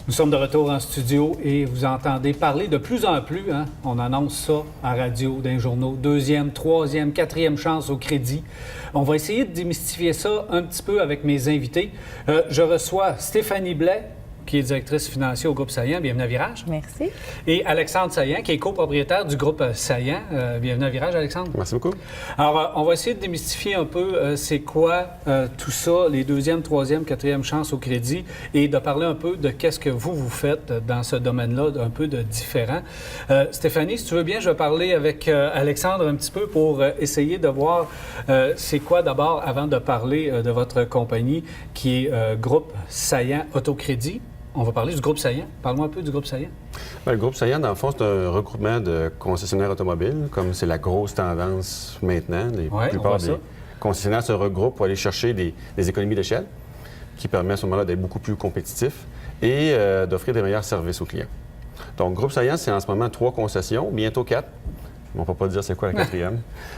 Nous sommes de retour en studio et vous entendez parler de plus en plus, hein? On annonce ça à radio, dans les journaux, deuxième, troisième, quatrième chance au crédit. On va essayer de démystifier ça un petit peu avec mes invités. Je reçois Stéphanie Blais, qui est directrice financière au groupe Saillant. Bienvenue à Virage. Merci. Et Alexandre Saillant, qui est copropriétaire du groupe Saillant. Bienvenue à Virage, Alexandre. Merci beaucoup. Alors, on va essayer de démystifier un peu c'est quoi tout ça, les deuxième, troisième, quatrième chances au crédit, et de parler un peu de qu'est-ce que vous faites dans ce domaine-là, un peu de différent. Stéphanie, si tu veux bien, je vais parler avec Alexandre un petit peu pour essayer de voir c'est quoi d'abord, avant de parler de votre compagnie, qui est groupe Saillant Autocrédit. On va parler du groupe Saillant. Parle-moi un peu du groupe Saillant. Bien, le groupe Saillant, dans le fond, c'est un regroupement de concessionnaires automobiles, comme c'est la grosse tendance maintenant. La plupart des concessionnaires se regroupent pour aller chercher des économies d'échelle, qui permet à ce moment-là d'être beaucoup plus compétitif et d'offrir des meilleurs services aux clients. Donc, groupe Saillant, c'est en ce moment 3 concessions, bientôt 4. On ne peut pas dire c'est quoi la 4e.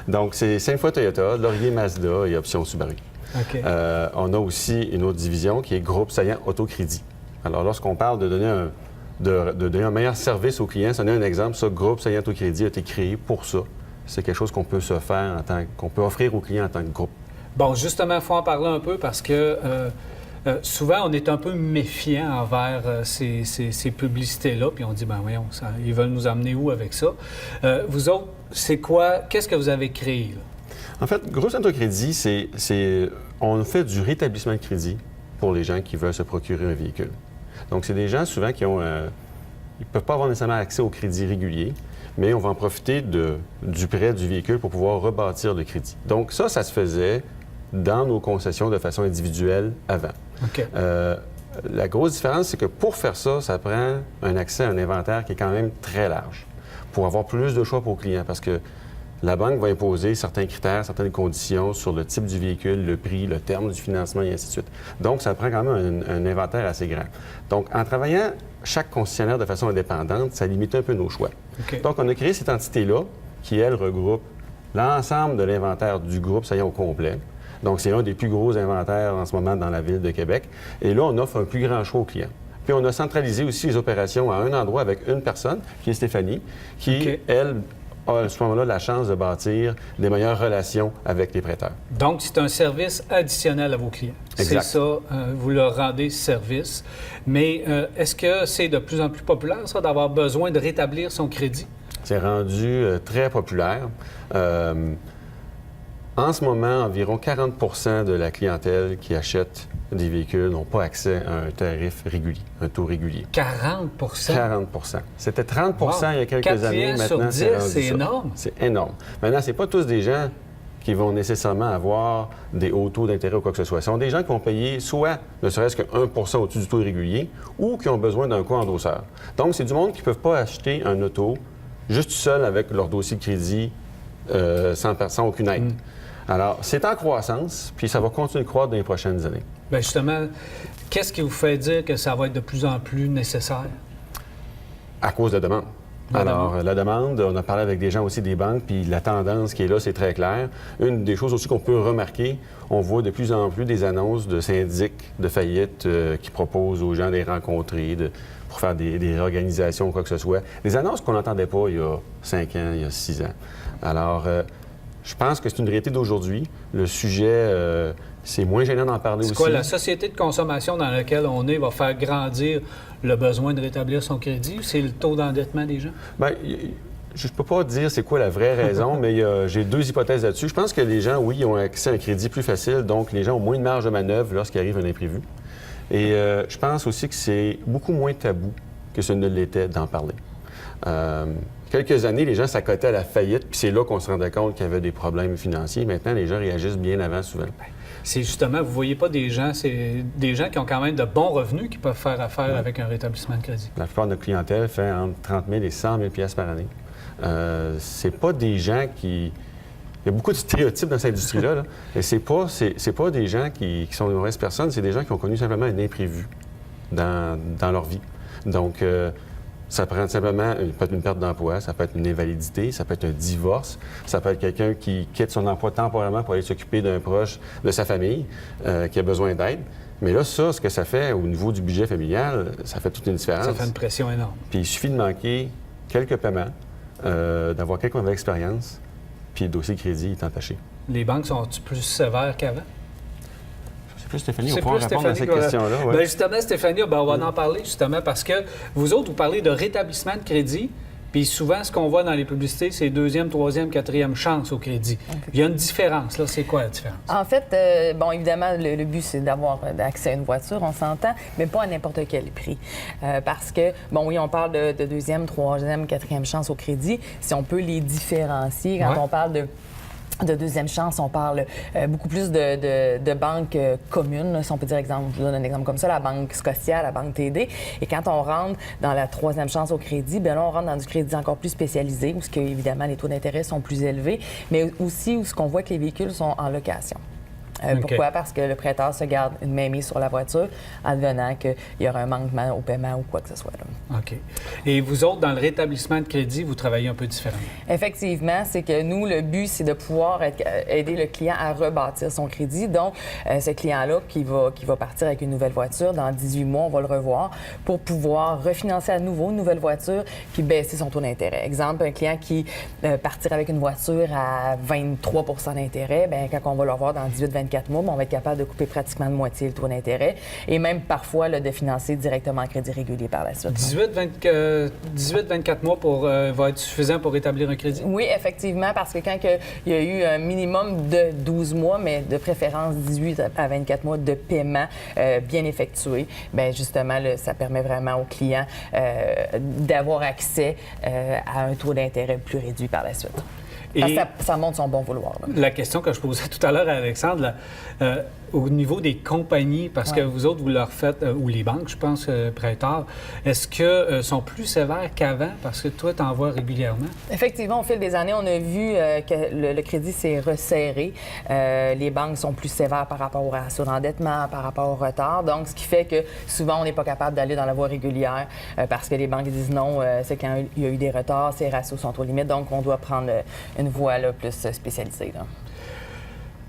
Donc, c'est 5 fois Toyota, Laurier Mazda et Option Subaru. Okay. On a aussi une autre division qui est groupe Saillant Autocrédit. Alors, lorsqu'on parle de donner un meilleur service aux clients, ça donne un exemple. Ça, Groupe Saillant Autocrédit a été créé pour ça. C'est quelque chose qu'on peut se faire, qu'on peut offrir aux clients en tant que groupe. Bon, justement, il faut en parler un peu parce que souvent, on est un peu méfiant envers ces publicités-là. Puis on dit, ben voyons, ils veulent nous amener où avec ça? Vous autres, c'est quoi? Qu'est-ce que vous avez créé, là? En fait, Groupe Saillant Autocrédit, on fait du rétablissement de crédit pour les gens qui veulent se procurer un véhicule. Donc, c'est des gens souvent qui ont... ils ne peuvent pas avoir nécessairement accès au crédit régulier, mais on va en profiter du prêt du véhicule pour pouvoir rebâtir le crédit. Donc, ça se faisait dans nos concessions de façon individuelle avant. Okay. La grosse différence, c'est que pour faire ça, ça prend un accès à un inventaire qui est quand même très large pour avoir plus de choix pour le client, parce que la banque va imposer certains critères, certaines conditions sur le type du véhicule, le prix, le terme du financement et ainsi de suite. Donc, ça prend quand même un inventaire assez grand. Donc, en travaillant chaque concessionnaire de façon indépendante, ça limite un peu nos choix. Okay. Donc, on a créé cette entité-là qui, elle, regroupe l'ensemble de l'inventaire du groupe Saillant au complet. Donc, c'est un des plus gros inventaires en ce moment dans la ville de Québec. Et là, on offre un plus grand choix aux clients. Puis, on a centralisé aussi les opérations à un endroit avec une personne, qui est Stéphanie, qui, elle, a à ce moment-là la chance de bâtir des meilleures relations avec les prêteurs. Donc, c'est un service additionnel à vos clients. Exact. C'est ça, vous leur rendez service. Mais est-ce que c'est de plus en plus populaire, ça, d'avoir besoin de rétablir son crédit? C'est rendu très populaire. En ce moment, environ 40 de la clientèle qui achète des véhicules n'ont pas accès à un tarif régulier, un taux régulier. 40 40 C'était 30 il y a quelques années. Maintenant, c'est énorme. C'est énorme. Maintenant, ce n'est pas tous des gens qui vont nécessairement avoir des hauts taux d'intérêt ou quoi que ce soit. Ce sont des gens qui vont payer soit ne serait-ce que 1 au-dessus du taux régulier ou qui ont besoin d'un coût endosseur. Donc, c'est du monde qui ne peuvent pas acheter un auto juste seul avec leur dossier de crédit sans aucune aide. Alors, c'est en croissance, puis ça va continuer de croître dans les prochaines années. Bien, justement, qu'est-ce qui vous fait dire que ça va être de plus en plus nécessaire? À cause de la demande. La demande, on a parlé avec des gens aussi des banques, puis la tendance qui est là, c'est très clair. Une des choses aussi qu'on peut remarquer, on voit de plus en plus des annonces de syndics de faillite qui proposent aux gens de les rencontrer pour faire des réorganisations ou quoi que ce soit. Des annonces qu'on n'entendait pas il y a 5 ans, il y a 6 ans. Alors, je pense que c'est une réalité d'aujourd'hui. Le sujet, c'est moins gênant d'en parler aussi. C'est quoi, la société de consommation dans laquelle on est va faire grandir le besoin de rétablir son crédit ou c'est le taux d'endettement des gens? Bien, je ne peux pas dire c'est quoi la vraie raison, mais j'ai 2 hypothèses là-dessus. Je pense que les gens, oui, ont accès à un crédit plus facile, donc les gens ont moins de marge de manœuvre lorsqu'il arrive un imprévu. Et je pense aussi que c'est beaucoup moins tabou que ce ne l'était d'en parler. Quelques années, les gens s'accotaient à la faillite, puis c'est là qu'on se rendait compte qu'il y avait des problèmes financiers. Maintenant, les gens réagissent bien avant, souvent. C'est justement, vous ne voyez pas des gens, c'est des gens qui ont quand même de bons revenus qui peuvent faire affaire avec un rétablissement de crédit. La plupart de notre clientèle fait entre 30 000 et 100 000 piastres par année. C'est pas des gens qui... Il y a beaucoup de stéréotypes dans cette industrie-là, là. Et c'est pas des gens qui sont de mauvaises personnes, c'est des gens qui ont connu simplement un imprévu dans leur vie. Donc, Ça peut simplement être une perte d'emploi, ça peut être une invalidité, ça peut être un divorce, ça peut être quelqu'un qui quitte son emploi temporairement pour aller s'occuper d'un proche de sa famille qui a besoin d'aide. Mais là, ça, ce que ça fait au niveau du budget familial, ça fait toute une différence. Ça fait une pression énorme. Puis il suffit de manquer quelques paiements, d'avoir quelques nouvelles expériences, puis le dossier crédit est entaché. Les banques sont-elles plus sévères qu'avant? C'est plus Stéphanie, on pourra répondre à cette question-là. Ouais. Bien, justement, Stéphanie, on va en parler justement parce que vous autres, vous parlez de rétablissement de crédit, puis souvent, ce qu'on voit dans les publicités, c'est deuxième, troisième, quatrième chance au crédit. Okay. Il y a une différence, là. C'est quoi la différence? En fait, évidemment, le but, c'est d'avoir accès à une voiture, on s'entend, mais pas à n'importe quel prix. Parce que, oui, on parle de deuxième, troisième, quatrième chance au crédit. Si on peut les différencier, quand on parle de deuxième chance, on parle beaucoup plus de banques communes, si on peut dire exemple. Je vous donne un exemple comme ça, la Banque Scotia, la Banque TD. Et quand on rentre dans la troisième chance au crédit, bien là, on rentre dans du crédit encore plus spécialisé, où évidemment les taux d'intérêt sont plus élevés, mais aussi où ce qu'on voit que les véhicules sont en location. Pourquoi? Parce que le prêteur se garde une mainmise sur la voiture, advenant qu'il y aura un manquement au paiement ou quoi que ce soit. Là. OK. Et vous autres, dans le rétablissement de crédit, vous travaillez un peu différemment? Effectivement, c'est que nous, le but, c'est de pouvoir aider le client à rebâtir son crédit. Donc, ce client-là qui va partir avec une nouvelle voiture, dans 18 mois, on va le revoir pour pouvoir refinancer à nouveau une nouvelle voiture puis baisser son taux d'intérêt. Exemple, un client qui partira avec une voiture à 23 d'intérêt, bien, quand on va le revoir dans 18-24 mois, on va être capable de couper pratiquement de moitié le taux d'intérêt et même parfois là, de financer directement en crédit régulier par la suite. 18-24 mois va être suffisant pour établir un crédit? Oui, effectivement, parce que quand il y a eu un minimum de 12 mois, mais de préférence 18 à 24 mois de paiement bien effectué, bien justement, là, ça permet vraiment aux clients d'avoir accès à un taux d'intérêt plus réduit par la suite. Parce que ça montre son bon vouloir. Là. La question que je posais tout à l'heure à Alexandre, là, au niveau des compagnies, parce que vous autres, vous leur faites, ou les banques, je pense, prêteurs, est-ce que sont plus sévères qu'avant? Parce que toi, tu en vois régulièrement. Effectivement, au fil des années, on a vu que le crédit s'est resserré. Les banques sont plus sévères par rapport à surendettement, par rapport au retard. Donc, ce qui fait que souvent, on n'est pas capable d'aller dans la voie régulière parce que les banques disent non, c'est quand il y a eu des retards, ces ratios sont aux limites. Donc, on doit prendre une voie là, plus spécialisée. Là.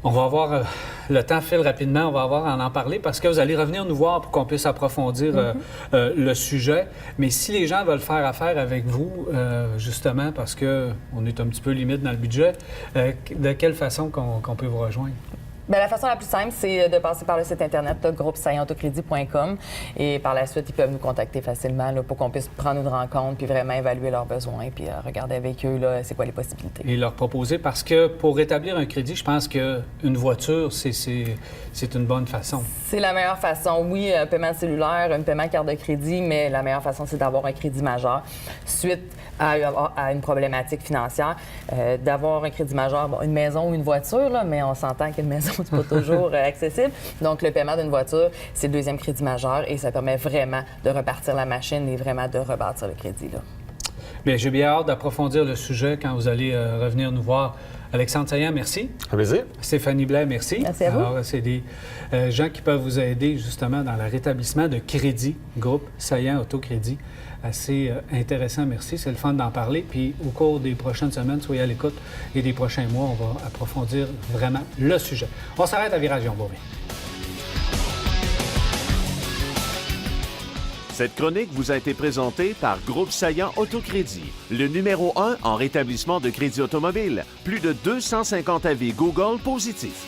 On va avoir, le temps file rapidement, on va avoir à en parler parce que vous allez revenir nous voir pour qu'on puisse approfondir le sujet. Mais si les gens veulent faire affaire avec vous, justement parce qu'on est un petit peu limite dans le budget, de quelle façon qu'on peut vous rejoindre? Bien, la façon la plus simple, c'est de passer par le site Internet, groupesaillantautocrédit.com. Et par la suite, ils peuvent nous contacter facilement là, pour qu'on puisse prendre une rencontre puis vraiment évaluer leurs besoins puis regarder avec eux là, c'est quoi les possibilités. Et leur proposer, parce que pour rétablir un crédit, je pense qu'une voiture, c'est une bonne façon. C'est la meilleure façon. Oui, un paiement cellulaire, un paiement carte de crédit, mais la meilleure façon, c'est d'avoir un crédit majeur. Suite à une problématique financière, d'avoir un crédit majeur, bon, une maison ou une voiture, là, mais on s'entend qu'une maison, c'est pas toujours accessible. Donc, le paiement d'une voiture, c'est le deuxième crédit majeur et ça permet vraiment de repartir la machine et vraiment de rebâtir le crédit. Là. Bien, j'ai bien hâte d'approfondir le sujet quand vous allez revenir nous voir. Alexandre Saillant, merci. Un plaisir. Stéphanie Blais, merci. Merci à vous. Alors, c'est des gens qui peuvent vous aider justement dans le rétablissement de crédit, groupe Saillant Autocrédit. Assez intéressant, merci. C'est le fun d'en parler. Puis au cours des prochaines semaines, soyez à l'écoute et des prochains mois, on va approfondir vraiment le sujet. On s'arrête à Virage et on va revenir. Cette chronique vous a été présentée par Groupe Saillant Autocrédit, le numéro 1 en rétablissement de crédit automobile. Plus de 250 avis Google positifs.